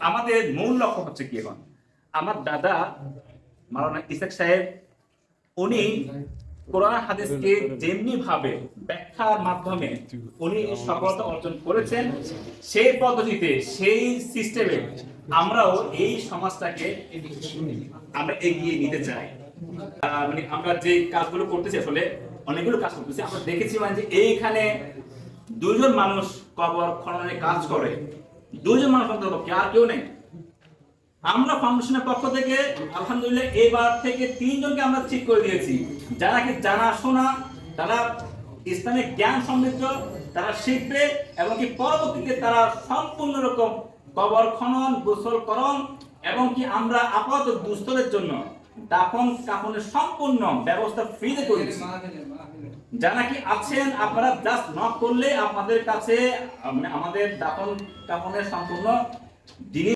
আমাদের মূল লক্ষ্য হচ্ছে কি এখন আমার দাদা মাওলানা ইসহাক সাহেব উনি কোরআন হাদিসকে যেমনি ভাবে ব্যাখ্যার মাধ্যমে উনি সফলতা অর্জন করেছেন সেই পদ্ধতিতে সেই সিস্টেমে আমরাও এই সমাজটাকে আমরা এগিয়ে নিতে চাই। মানে আমরা যে কাজগুলো করতেছি আসলে অনেকগুলো কাজ করতেছি, আমরা দেখেছি মানে যে এইখানে দুইজন মানুষ কবর খননের কাজ করে, দুইজন মানুষ অন্তত, আর কেউ নেই। আমরা ফাউন্ডেশনের পক্ষ থেকে আলহামদুলিল্লাহ এবার থেকে 3 জনকে আমরা ঠিক করে দিয়েছি, যারা কি জানাশোনা, তারা ইসলামিক জ্ঞান সমৃদ্ধ, তারা শিখবে এবং কি পরবর্তীতে তারা সম্পূর্ণ রকম কবর খনন, গোসলকরণ এবং কি আমরা আপাতত দুস্থদের জন্য দাফন কাফনের সম্পূর্ণ ব্যবস্থা ফ্রিতে করে দিচ্ছি। যারা কি আছেন আপনারা জাস্ট নক করলে আপনাদের কাছে আমাদের দাফন কাফনের সম্পূর্ণ জিনিস